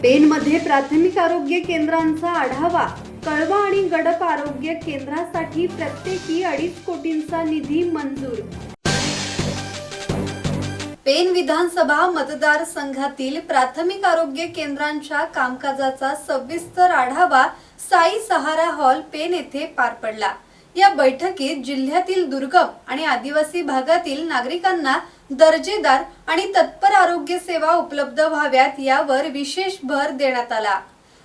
पेनमध्ये प्राथमिक आरोग्य केंद्रांचा आढावा. कळवा आणि गडप आरोग्य केंद्रासाठी प्रत्येकी 2.5 कोटींचा निधी मंजूर. पेन विधानसभा मतदारसंघातील प्राथमिक आरोग्य केंद्रांच्या कामकाजाचा सविस्तर आढावा साई सहारा हॉल पेन येथे पार पडला. या बैठकीत जिल्ह्यातील दुर्गम आणि आदिवासी भागातील नागरिकांना दर्जेदार आणि तत्पर आरोग्य सेवा उपलब्ध व्हाव्यात यावर विशेष भर देण्यात आला.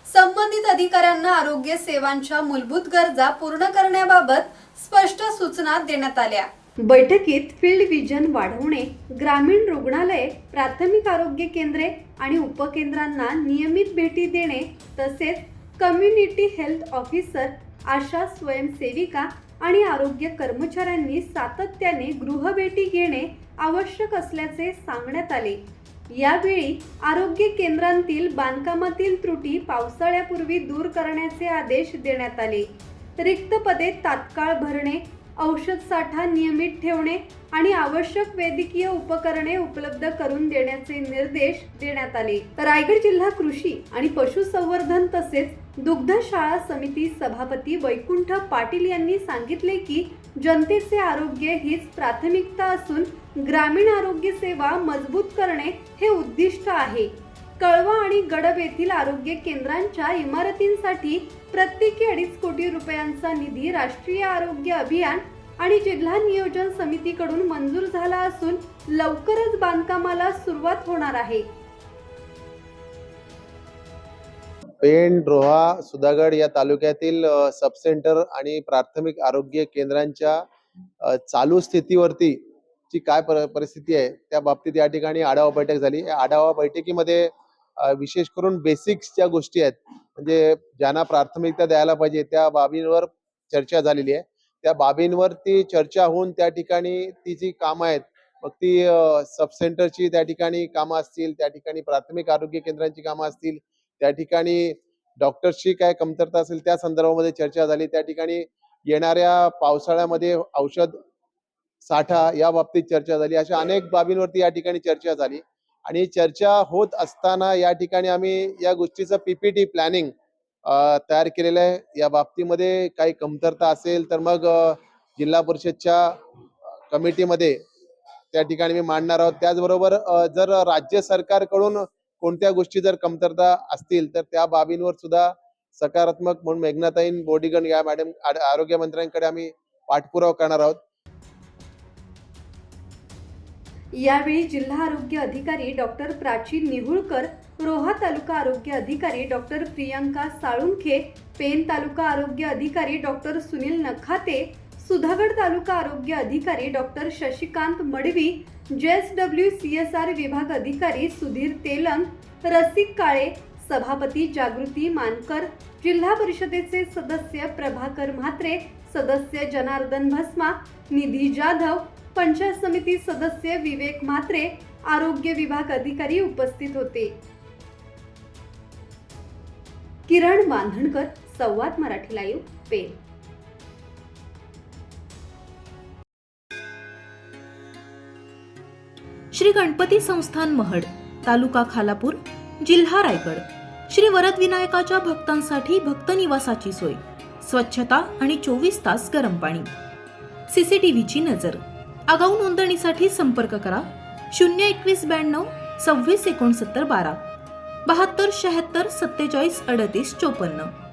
संबंधित अधिकाऱ्यांना आरोग्य सेवांच्या मूलभूत गरजा पूर्ण करण्याबाबत स्पष्ट सूचना देण्यात आल्या. बैठकीत फील्ड विजन वाढवणे, ग्रामीण रुग्णालये, प्राथमिक आरोग्य केंद्रे आणि उपकेंद्रांना नियमित भेटी देणे तसेच कम्युनिटी हेल्थ ऑफिसर, आशा स्वयंसेविका आणि आरोग्य कर्मचाऱ्यांनी सातत्याने गृहभेटी घेणे आवश्यक असल्याचे सांगण्यात आले. यावेळी आरोग्य केंद्रांतील बांधकामातील त्रुटी पावसाळ्यापूर्वी दूर करण्याचे आदेश देण्यात आले. रिक्त पदे तात्काळ भरणे, औषध साठा नियमित ठेवणे आणि आवश्यक वैद्यकीय उपकरणे उपलब्ध करून देण्याचे निर्देश देण्यात आले. रायगड जिल्हा कृषी आणि पशुसंवर्धन तसेच दुग्धशाळा समिती सभापती वैकुंठ पाटील यांनी सांगितले की जनतेचे आरोग्य हीच प्राथमिकता असून ग्रामीण आरोग्य सेवा मजबूत करणे हे उद्दिष्ट आहे. कळवा आणि गडब येथील आरोग्य केंद्रांच्या इमारतींसाठी प्रत्येकी 2.5 कोटी रुपयांचा निधी राष्ट्रीय आरोग्य अभियान आणि जिल्हा नियोजन समितीकडून मंजूर झाला असून लवकरच बांधकामाला सुरुवात होणार आहे. पेण, रोहा, सुधागड या तालुक्यातील सब सेंटर आणि प्राथमिक आरोग्य केंद्रांच्या चालू स्थितीवरती ची काय परिस्थिती आहे त्या बाबतीत या ठिकाणी आढावा बैठक झाली. या आढावा बैठकीमध्ये विशेष करून बेसिक्स ज्या गोष्टी आहेत म्हणजे ज्यांना प्राथमिकता द्यायला पाहिजे त्या बाबींवर चर्चा झालेली आहे. त्या बाबींवर ती चर्चा होऊन त्या ठिकाणी ती जी कामं आहेत मग ती सब सेंटरची त्या ठिकाणी कामं असतील, त्या ठिकाणी प्राथमिक आरोग्य केंद्रांची कामं असतील, त्या ठिकाणी डॉक्टर्सची काय कमतरता असेल त्या संदर्भामध्ये चर्चा झाली. त्या ठिकाणी येणाऱ्या पावसाळ्यामध्ये औषध साठा या बाबतीत चर्चा झाली. अशा अनेक बाबींवरती या ठिकाणी चर्चा झाली आणि चर्चा होत असताना या ठिकाणी आम्ही या गोष्टीचं PPT प्लॅनिंग तयार केलेलं आहे. या बाबतीमध्ये काही कमतरता असेल तर मग जिल्हा परिषदच्या कमिटीमध्ये त्या ठिकाणी मी मांडणार आहोत. त्याचबरोबर जर राज्य सरकारकडून कोणत्या गोष्टी जर कमतरता असतील तर त्या बाबींवर सुद्धा सकारात्मक म्हणून मेघनाताई बोर्डीकर या मॅडम आरोग्य मंत्र्यांकडे आम्ही पाठपुरावा करणार आहोत. यावेळी जिल्हा आरोग्य अधिकारी डॉक्टर प्राची निहुळकर, रोहा तालुका आरोग्य अधिकारी डॉक्टर प्रियंका साळुंखे, पेन तालुका आरोग्य अधिकारी डॉक्टर सुनील नखाते, सुधागड तालुका आरोग्य अधिकारी doctor Shashikant Madavi, JSW CSR विभाग अधिकारी सुधीर तेलंग, रसिक काळे, सभापती जागृती मानकर, जिल्हा परिषदेचे सदस्य प्रभाकर म्हात्रे, सदस्य जनार्दन भस्मा, निधी जाधव, पंचायत समिती सदस्य विवेक म्हात्रे, आरोग्य विभाग अधिकारी उपस्थित होते. किरण बांधणकर, संवाद मराठी लाईव्ह, पेन. श्री गणपती संस्थान महड, तालुका खालापूर, जिल्हा रायगड. श्री वरद विनायकाच्या भक्तांसाठी भक्त निवासाची सोय, स्वच्छता आणि 24 तास गरम पाणी, CCTVची नजर. आगाऊ नोंदणीसाठी संपर्क करा 02192 26 69 12 72 76 47 38 54.